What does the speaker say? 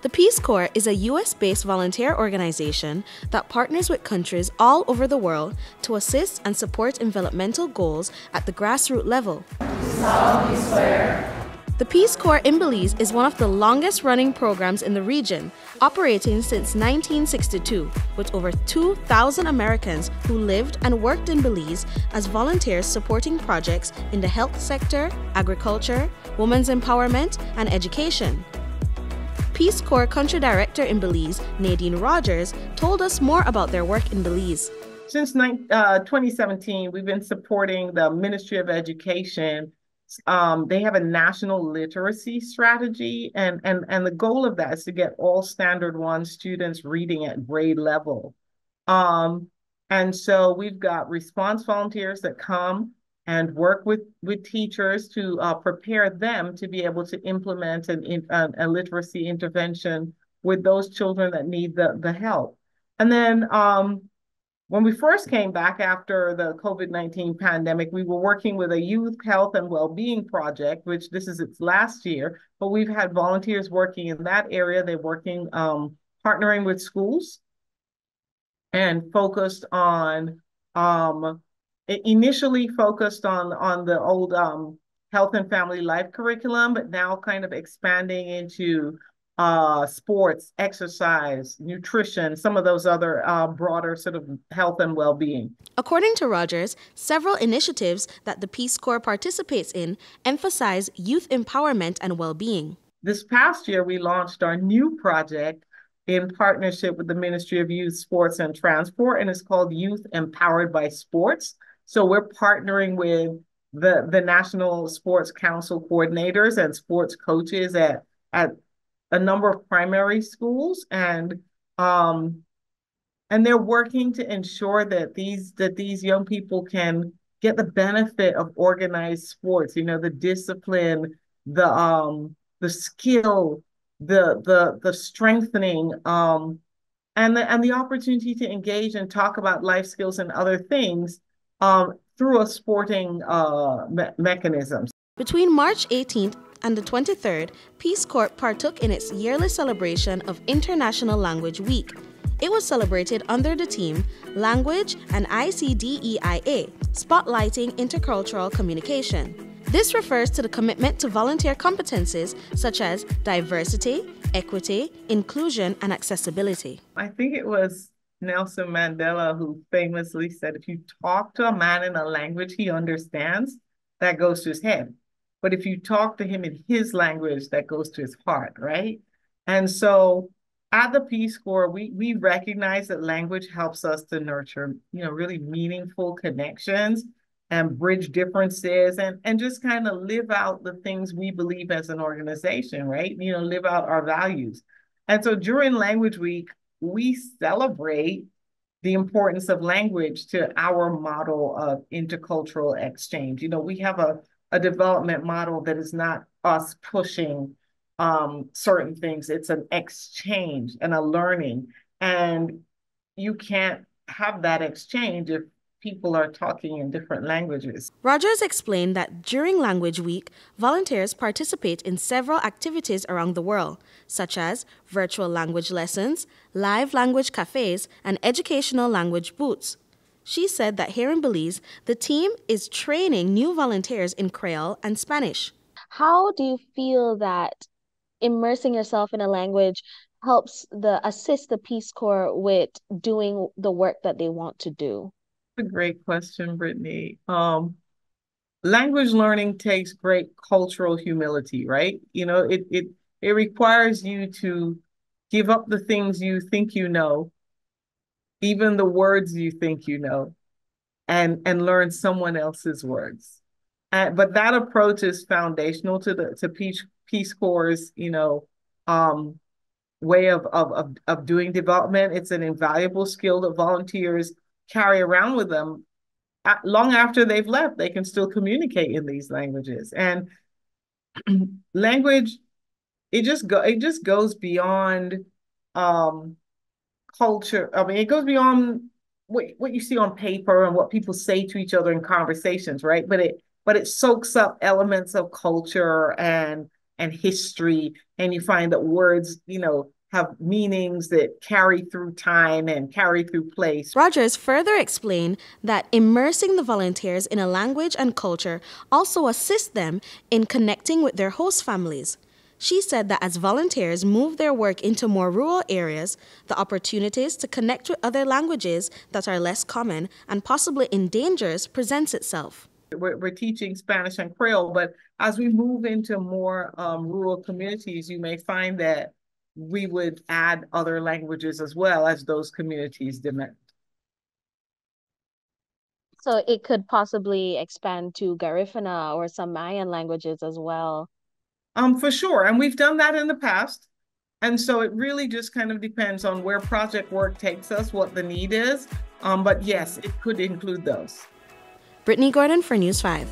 The Peace Corps is a US-based volunteer organization that partners with countries all over the world to assist and support developmental goals at the grassroots level. Solemnly swear. The Peace Corps in Belize is one of the longest-running programs in the region, operating since 1962, with over 2,000 Americans who lived and worked in Belize as volunteers supporting projects in the health sector, agriculture, women's empowerment, and education. Peace Corps Country Director in Belize, Nadine Rogers, told us more about their work in Belize. Since 2017, we've been supporting the Ministry of Education. They have a national literacy strategy, and the goal of that is to get all Standard 1 students reading at grade level. And so we've got response volunteers that come and work with teachers to prepare them to be able to implement a literacy intervention with those children that need the help. And then when we first came back after the COVID-19 pandemic, we were working with a youth health and well-being project, which this is its last year, but we've had volunteers working in that area. They're working, partnering with schools and focused on, initially focused on the old health and family life curriculum, but now kind of expanding into sports, exercise, nutrition, some of those other broader sort of health and well-being. According to Rogers, several initiatives that the Peace Corps participates in emphasize youth empowerment and well-being. This past year, we launched our new project in partnership with the Ministry of Youth, Sports, and Transport, and it's called Youth Empowered by Sports. So we're partnering with the National Sports Council coordinators and sports coaches at a number of primary schools, and they're working to ensure that these young people can get the benefit of organized sports. You know, the discipline, the skill, the strengthening, and the opportunity to engage and talk about life skills and other things through a sporting mechanism. Between March 18th and the 23rd, Peace Corps partook in its yearly celebration of International Language Week. It was celebrated under the theme Language and ICDEIA, spotlighting intercultural communication. This refers to the commitment to volunteer competencies such as diversity, equity, inclusion, and accessibility. I think it was Nelson Mandela who famously said, if you talk to a man in a language he understands, that goes to his head. But if you talk to him in his language, that goes to his heart, right? And so at the Peace Corps, we recognize that language helps us to nurture, really meaningful connections and bridge differences and just kind of live out the things we believe as an organization, right? Live out our values. And so during Language Week, we celebrate the importance of language to our model of intercultural exchange. We have a development model that is not us pushing certain things. It's an exchange and a learning. And you can't have that exchange if people are talking in different languages. Rogers explained that during Language Week, volunteers participate in several activities around the world, such as virtual language lessons, live language cafes, and educational language booths. She said that here in Belize, the team is training new volunteers in Creole and Spanish. How do you feel that immersing yourself in a language helps assist the Peace Corps with doing the work that they want to do? A great question, Brittany. Language learning takes great cultural humility, right? It requires you to give up the things you think you know, even the words you think you know, and learn someone else's words. But that approach is foundational to Peace Corps', way of doing development. It's an invaluable skill that volunteers carry around with them. Long after they've left, they can still communicate in these languages. And language, it just goes beyond culture. I mean, it goes beyond what you see on paper and what people say to each other in conversations, right? But it soaks up elements of culture and and history, and you find that words, have meanings that carry through time and carry through place. Rogers further explained that immersing the volunteers in a language and culture also assists them in connecting with their host families. She said that as volunteers move their work into more rural areas, the opportunities to connect with other languages that are less common and possibly endangered presents itself. We're teaching Spanish and Creole, but as we move into more rural communities, you may find that we would add other languages as well as those communities demand. So it could possibly expand to Garifuna or some Mayan languages as well. For sure. And we've done that in the past. And so it really just kind of depends on where project work takes us, what the need is. But yes, it could include those. Britney Gordon for News 5.